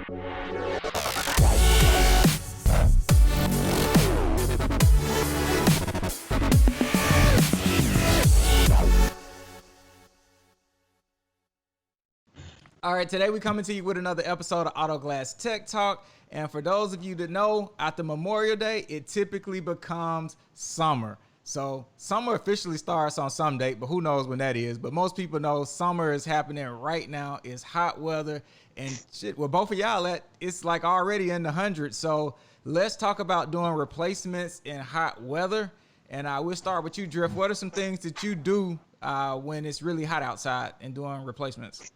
All right, today we're coming to you with another episode of Auto Glass Tech Talk. And for those of you that know, after Memorial Day, it typically becomes summer. So summer officially starts on some date, but who knows when that is. But most people know summer is happening right now. It's hot weather and shit. Well, both of y'all at, it's like already in the hundreds. So let's talk about doing replacements in hot weather. And we'll start with you, Drift. What are some things that you do when it's really hot outside and doing replacements?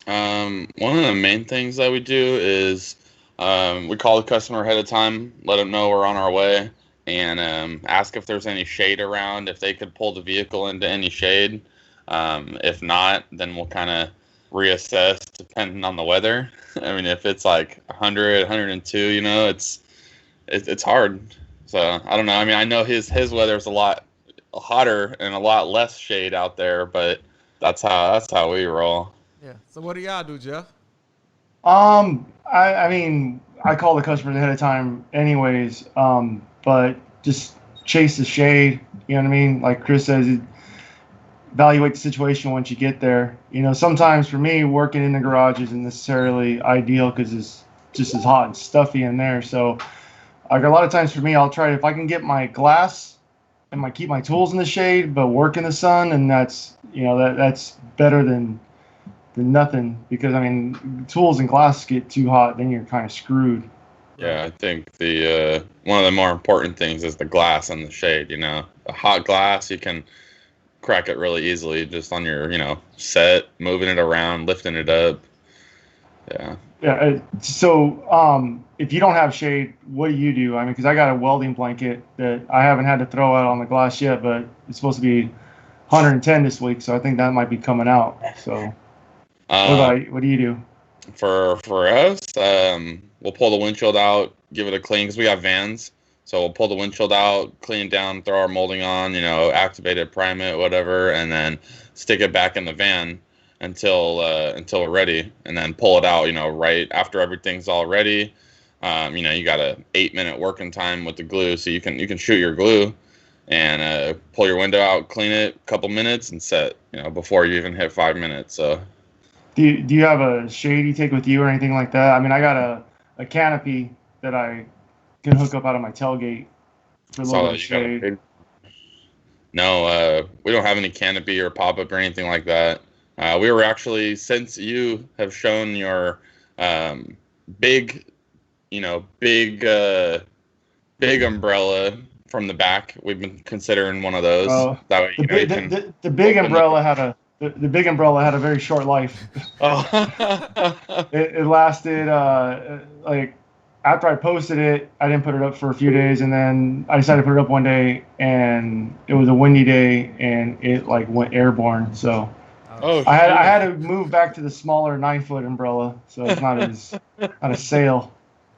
One of the main things that we do is we call the customer ahead of time, let them know we're on our way, and ask if there's any shade around, if they could pull the vehicle into any shade. If not, then we'll kind of reassess depending on the weather. I mean, if it's like 100, 102, you know, it's hard. So I don't know. I mean, I know his weather's a lot hotter and a lot less shade out there, but that's how we roll. Yeah. So what do y'all do, Jeff? I mean, I call the customers ahead of time anyways, but just chase the shade, you know what I mean? Like Chris says, evaluate the situation once you get there. You know, sometimes for me, working in the garage isn't necessarily ideal because it's just as hot and stuffy in there. So like a lot of times for me, I'll try, if I can get my glass and keep my tools in the shade, but work in the sun, and that's, you know, that's better than nothing, because I mean, tools and glass get too hot, then you're kind of screwed. Yeah, I think the one of the more important things is the glass and the shade. You know, a hot glass, you can crack it really easily just on your, you know, set, moving it around, lifting it up. Yeah. Yeah. So if you don't have shade, what do you do? I mean, because I got a welding blanket that I haven't had to throw out on the glass yet, but it's supposed to be 110 this week, so I think that might be coming out. So. What do you do? For us, we'll pull the windshield out, give it a clean, because we have vans. So we'll pull the windshield out, clean it down, throw our molding on, you know, activate it, prime it, whatever, and then stick it back in the van until we're ready, and then pull it out, you know, right after everything's all ready. You know, you got a 8-minute working time with the glue, so you can shoot your glue and pull your window out, clean it, a couple minutes, and set, you know, before you even hit 5 minutes. So. Do you have a shade you take with you or anything like that? I mean, I got a canopy that I can hook up out of my tailgate for a little bit of shade. No, we don't have any canopy or pop-up or anything like that. We were actually, since you have shown your big umbrella from the back, we've been considering one of those. That way, the big umbrella had a... The big umbrella had a very short life. Oh. It lasted, like, after I posted it, I didn't put it up for a few days, and then I decided to put it up one day, and it was a windy day, and it, like, went airborne. So I had to move back to the smaller 9-foot umbrella, so it's not a sail.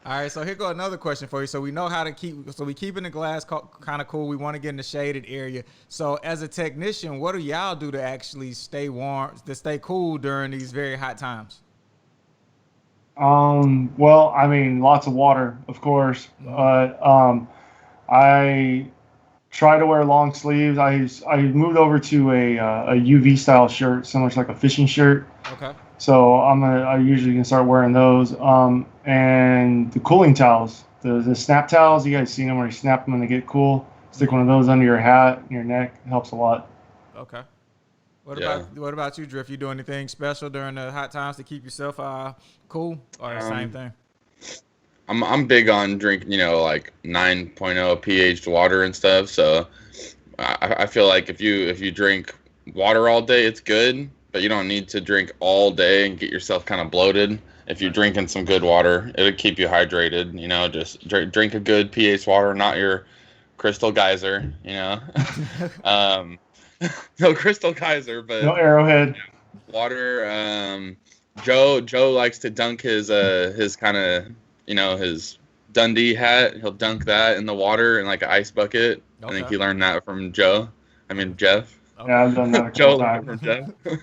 All right, so here go another question for you. So we know how to we keeping the glass kind of cool. We want to get in the shaded area. So as a technician, what do y'all do to actually stay warm, to stay cool during these very hot times? Well, I mean, lots of water, of course. But I try to wear long sleeves. I moved over to a UV style shirt, similar to like a fishing shirt. Okay. So I usually can start wearing those. And the cooling towels, the snap towels, you guys seen them where you snap them and they get cool. Stick one of those under your hat and your neck. It helps a lot. Okay. What about you, Drift? You do anything special during the hot times to keep yourself cool, or the same thing? I'm big on drinking, you know, like 9.0 pH water and stuff. So I feel like if you drink water all day, it's good, but you don't need to drink all day and get yourself kind of bloated. If you're drinking some good water, it'll keep you hydrated. You know, just drink a good pH water, not your Crystal Geyser. You know, no Crystal Geyser, but no Arrowhead. Water. Joe likes to dunk his kind of, you know, his Dundee hat. He'll dunk that in the water in like an ice bucket. Okay. I think he learned that from Jeff. Okay. Yeah, I've done that a Joe couple learned times. from Jeff.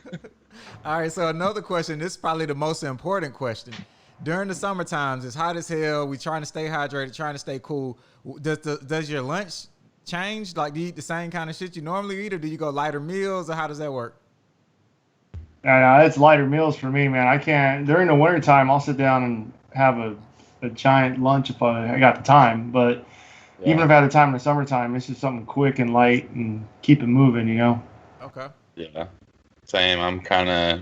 All right, so another question. This is probably the most important question. during the summer times, it's hot as hell. We trying to stay hydrated, trying to stay cool. Does your lunch change? Like, do you eat the same kind of shit you normally eat, or do you go lighter meals, or how does that work? It's lighter meals for me, man. I can't during the winter time. I'll sit down and have a giant lunch if I got the time. But even if I had the time in the summertime, it's just something quick and light and keep it moving, you know. Okay. Yeah. Same. I'm kind of.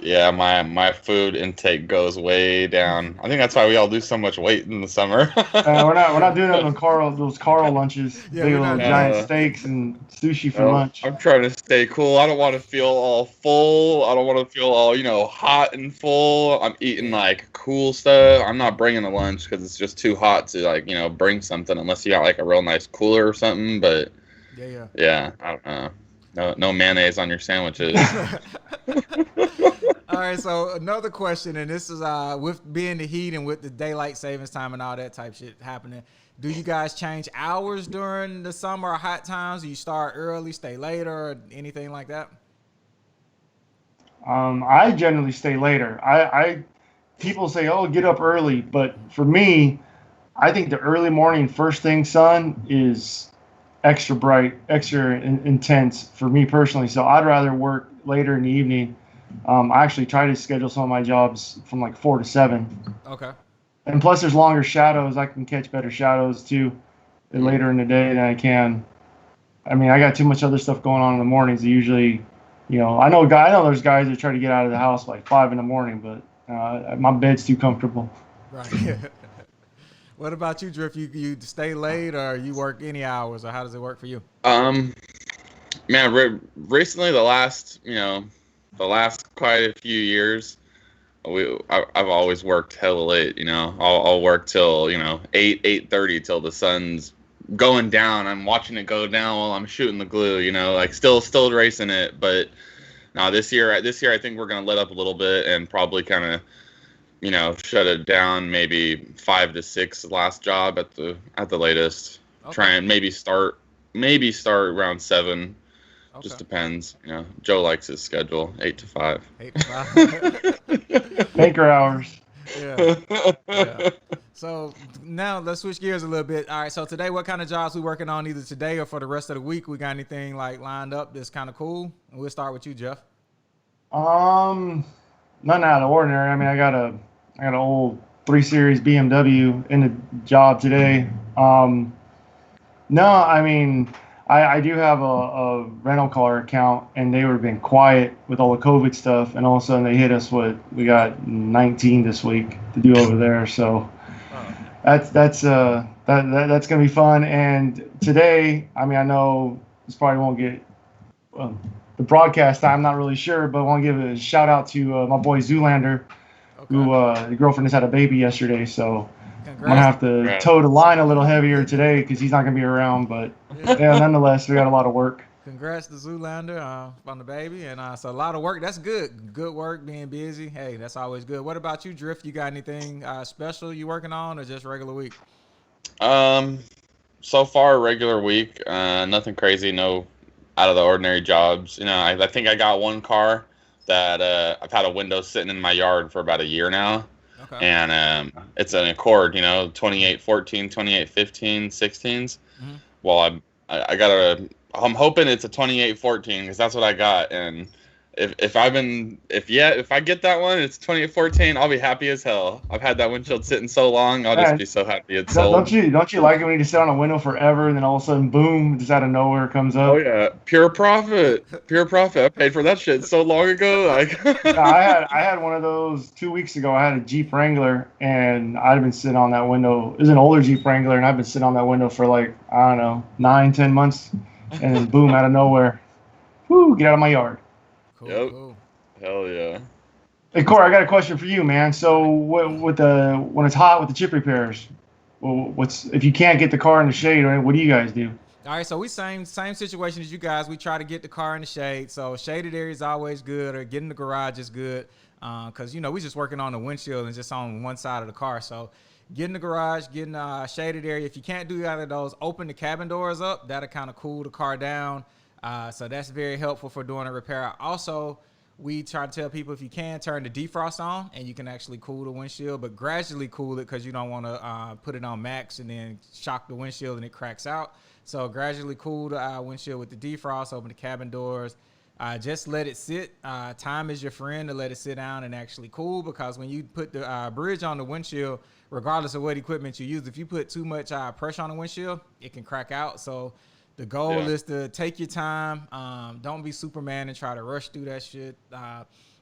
Yeah, my food intake goes way down. I think that's why we all lose so much weight in the summer. We're not doing those Carl lunches, Yeah, big we're old not- giant steaks and sushi for lunch. I'm trying to stay cool. I don't want to feel all full. I don't want to feel all, hot and full. I'm eating like cool stuff. I'm not bringing a lunch because it's just too hot to bring something unless you got like a real nice cooler or something. But yeah, I don't know. No mayonnaise on your sandwiches. All right, so another question, and this is with being the heat and with the daylight savings time and all that type shit happening, do you guys change hours during the summer or hot times? Do you start early, stay later, or anything like that? I generally stay later. People say, "Oh, get up early," but for me, I think the early morning, first thing sun is extra bright, extra intense for me personally. So I'd rather work later in the evening. I actually try to schedule some of my jobs from like 4 to 7. Okay. And plus, there's longer shadows. I can catch better shadows too later in the day than I can. I mean, I got too much other stuff going on in the mornings. Usually, I know there's guys that try to get out of the house like 5 in the morning, but my bed's too comfortable. Right. What about you, Drift? You stay late or you work any hours, or how does it work for you? Man, recently the last quite a few years, I've always worked hella late. I'll work till 8:30 till the sun's going down. I'm watching it go down while I'm shooting the glue. Like still racing it. But now this year I think we're gonna let up a little bit and probably kind of shut it down. Maybe 5 to 6 last job at the latest. Okay. Try and maybe start around 7. Okay. Just depends. Joe likes his schedule, 8 to 5. 8 to 5. Banker hours. Yeah. So now let's switch gears a little bit. All right. So today, what kind of jobs we working on either today or for the rest of the week? We got anything like lined up that's kind of cool? And we'll start with you, Jeff. Nothing out of the ordinary. I mean, I got an old 3 Series BMW in the job today. No, I mean, I do have a rental car account, and they were being quiet with all the COVID stuff, and all of a sudden they hit us with, we got 19 this week to do over there. So that's gonna be fun. And today, I mean, I know this probably won't get the broadcast time, I'm not really sure, but I want to give a shout out to my boy Zoolander, who the girlfriend just had a baby yesterday, so Congrats. I'm gonna have to toe the line a little heavier today because he's not gonna be around. But yeah, nonetheless, we got a lot of work. Congrats to Zoolander on the baby, and so a lot of work. That's good. Good work, being busy. Hey, that's always good. What about you, Drift? You got anything special you working on, or just regular week? So far regular week. Nothing crazy. No out of the ordinary jobs. I think I got one car that I've had a window sitting in my yard for about a year now. Okay. And it's an Accord, 2814, 2815, 16s. Mm-hmm. Well, I'm hoping it's a 2814 because that's what I got. And if I get that one, it's 2814. I'll be happy as hell. I've had that windshield sitting so long. I'll just be so happy it's sold. Don't you like it when you just sit on a window forever and then all of a sudden, boom, just out of nowhere it comes up? Oh yeah, pure profit. I paid for that shit so long ago. Like I had one of those 2 weeks ago. I had a Jeep Wrangler, and I'd been sitting on that window. It was an older Jeep Wrangler, and I've been sitting on that window for like, I don't know, 9-10 months, and then boom, out of nowhere, whoo, get out of my yard. Cool, Yep. cool. Hell yeah. Hey, Corey, I got a question for you, man. So when it's hot with the chip repairs, if you can't get the car in the shade, what do you guys do? All right, so we same situation as you guys. We try to get the car in the shade. So shaded area is always good, or getting the garage is good, because we just working on the windshield and just on one side of the car. So getting the garage, getting a shaded area. If you can't do either of those, open the cabin doors up. That'll kind of cool the car down. So that's very helpful for doing a repair. Also, we try to tell people if you can turn the defrost on and you can actually cool the windshield, but gradually cool it because you don't want to put it on max and then shock the windshield and it cracks out. So gradually cool the windshield with the defrost, open the cabin doors. Just let it sit. Time is your friend to let it sit down and actually cool, because when you put the bridge on the windshield, regardless of what equipment you use, if you put too much pressure on the windshield, it can crack out. So the goal is to take your time. Don't be Superman and try to rush through that shit.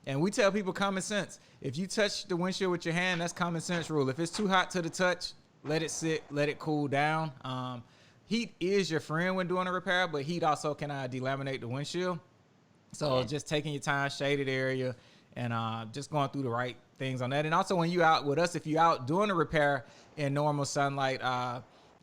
And we tell people common sense. If you touch the windshield with your hand, that's common sense rule. If it's too hot to the touch, let it sit, let it cool down. Heat is your friend when doing a repair, but heat also can delaminate the windshield. So just taking your time, shaded area, and just going through the right things on that. And also when you out with us, if you out doing a repair in normal sunlight,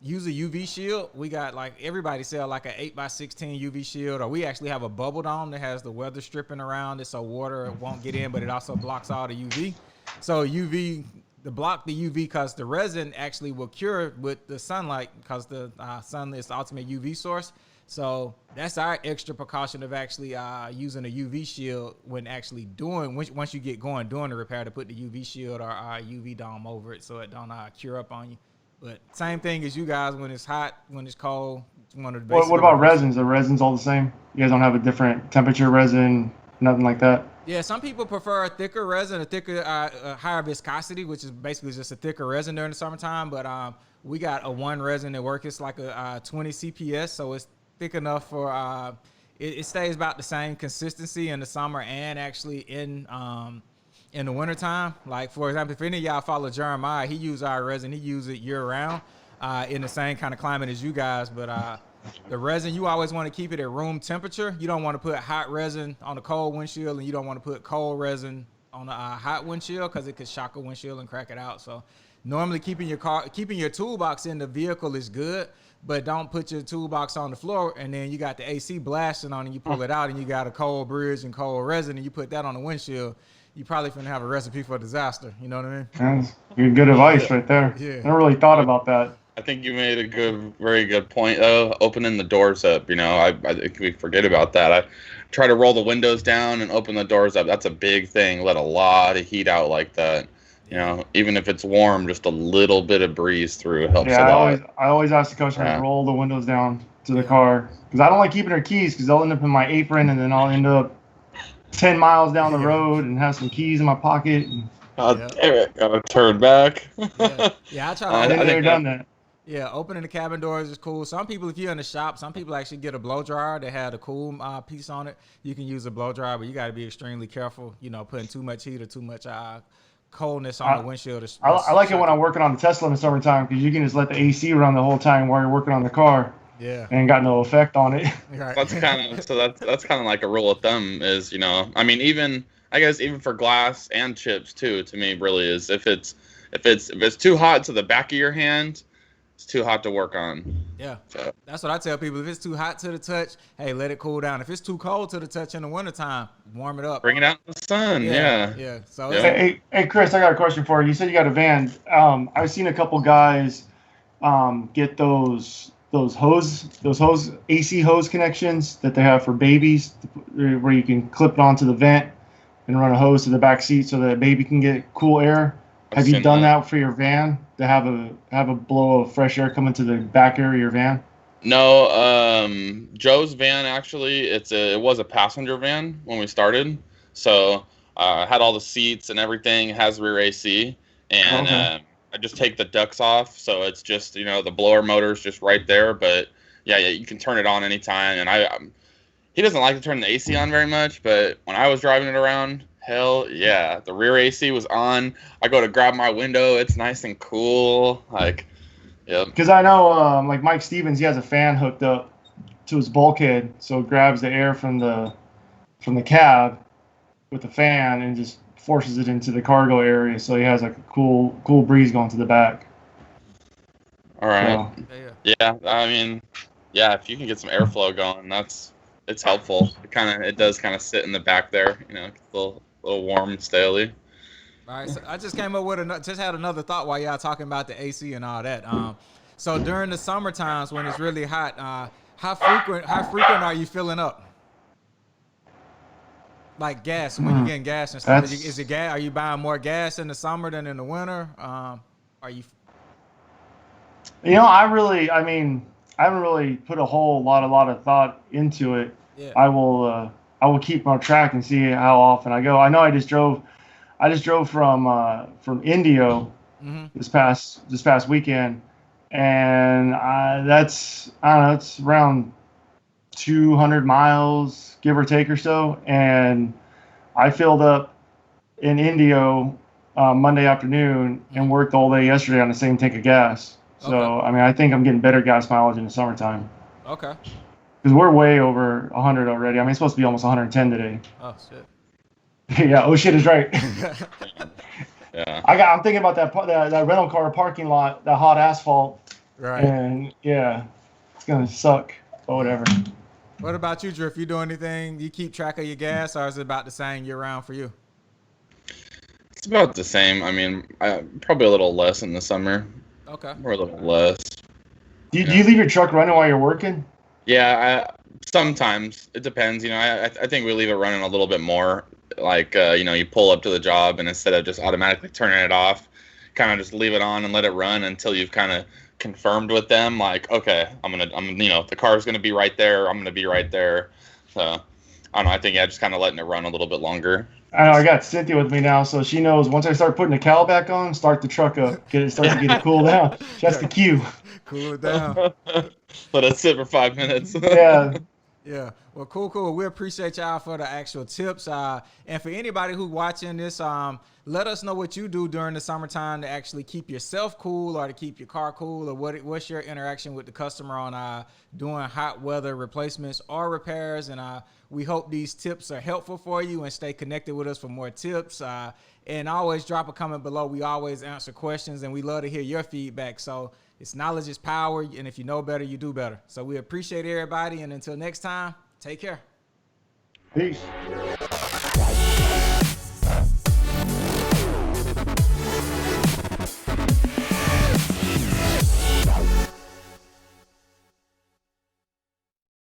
use a UV shield. We got, like, everybody sell like an 8x16 UV shield, or we actually have a bubble dome that has the weather stripping around it so water won't get in, but it also blocks all the UV. So UV, to block the UV, because the resin actually will cure with the sunlight, because the sun is the ultimate UV source. So that's our extra precaution of actually using a UV shield when actually once you get going doing the repair, to put the UV shield or UV dome over it so it don't cure up on you. But same thing as you guys, when it's hot, when it's cold. What about resins? Are resins all the same? You guys don't have a different temperature resin, nothing like that? Yeah, some people prefer a thicker resin, a thicker, higher viscosity, which is basically just a thicker resin during the summertime. But we got a one resin that works. It's like a 20 CPS, so it's thick enough for it stays about the same consistency in the summer and actually in the wintertime. Like, for example, if any of y'all follow Jeremiah, he uses our resin. He uses it year round in the same kind of climate as you guys. But the resin, you always want to keep it at room temperature. You don't want to put hot resin on a cold windshield, and you don't want to put cold resin on a hot windshield, because it could shock a windshield and crack it out. So normally keeping your toolbox in the vehicle is good, but don't put your toolbox on the floor and then you got the AC blasting on and you pull it out and you got a cold bridge and cold resin and you put that on the windshield. You probably finna have a recipe for disaster. You know what I mean? That's good advice right there. Yeah. I never really thought about that. I think you made a very good point, though. Opening the doors up, I think we forget about that. I try to roll the windows down and open the doors up. That's a big thing. Let a lot of heat out like that. Even if it's warm, just a little bit of breeze through helps a lot. I always ask the customer to roll the windows down to the car, because I don't like keeping their keys, because they'll end up in my apron and then I'll end up 10 miles down the road and have some keys in my pocket. Damn it, gotta turn back. Yeah, I try to. I've never done that. Yeah, opening the cabin doors is cool. Some people, if you're in the shop, some people actually get a blow dryer that had a cool piece on it. You can use a blow dryer, but you got to be extremely careful, putting too much heat or too much coldness on the windshield. I like it when I'm working on the Tesla in the summertime, because you can just let the AC run the whole time while you're working on the car. Yeah, and got no effect on it. Right. That's kind of like a rule of thumb is, even for glass and chips too, to me really is if it's too hot to the back of your hand, it's too hot to work on. Yeah, so that's what I tell people. If it's too hot to the touch, hey, let it cool down. If it's too cold to the touch in the wintertime, warm it up. Bring it out in the sun. Yeah. So Hey, Chris, I got a question for you. You said you got a van. I've seen a couple guys get those hose AC hose connections that they have for babies, where you can clip it onto the vent and run a hose to the back seat so that the baby can get cool air. Have you done that for your van, to have a blow of fresh air come into the back area of your van? No, Joe's van actually, it was a passenger van when we started, so had all the seats and everything. It has rear AC, and I just take the ducts off, so it's just the blower motor's just right there. But yeah, you can turn it on anytime. And he doesn't like to turn the AC on very much, but when I was driving it around, hell yeah, the rear AC was on. I go to grab my window, it's nice and cool. Because I know, like Mike Stevens, he has a fan hooked up to his bulkhead, so it grabs the air from the cab with the fan and just forces it into the cargo area, so he has like a cool breeze going to the back. All right. Yeah. If you can get some airflow going, it's helpful. It does kind of sit in the back there, a little warm and staley. All right, so I just came up with had another thought while y'all talking about the AC and all that. So during the summer times when it's really hot, how frequent are you filling up? Like gas, when you're getting gas and stuff, That's- is it gas? Are you buying more gas in the summer than in the winter? Are you? You know, I mean, I haven't really put a lot of thought into it. Yeah. I will keep on track and see how often I go. I know I just drove from Indio Mhm. this past weekend, and that's, I don't know, it's around 200 miles, give or take or so, and I filled up in Indio Monday afternoon and worked all day yesterday on the same tank of gas. So Okay. I mean, I think I'm getting better gas mileage in the summertime Okay. because we're way over 100 already. I mean, it's supposed to be almost 110 today. Oh shit. Yeah. Oh shit is right. Yeah. I'm thinking about that rental car parking lot, that hot asphalt, Right. and yeah, it's gonna suck. But whatever. What about you, Drew? If you do anything, you keep track of your gas, or is it about the same year round for you? It's about the same. I mean, probably a little less in the summer, Okay. or a little less. Do you leave your truck running while you're working? Yeah, sometimes it depends. You know, I think we leave it running a little bit more. Like, you know, you pull up to the job and instead of just automatically turning it off, kind of just leave it on and let it run until you've kind of confirmed with them, like, okay, you know, the car's gonna be right there. I'm gonna be right there. So I don't know. I think just kind of letting it run a little bit longer. I know I got Cynthia with me now, so she knows once I start putting the cowl back on, start the truck up, start to get it cool down. That's the cue. Cool it down. Let it sit for 5 minutes. Yeah. Yeah. Well, cool. We appreciate y'all for the actual tips. And for anybody who's watching this, let us know what you do during the summertime to actually keep yourself cool or to keep your car cool, or what's your interaction with the customer on doing hot weather replacements or repairs. And we hope these tips are helpful for you, and stay connected with us for more tips. And always drop a comment below. We always answer questions, and we love to hear your feedback. So it's knowledge is power, and if you know better, you do better. So we appreciate everybody, and until next time, take care. Peace.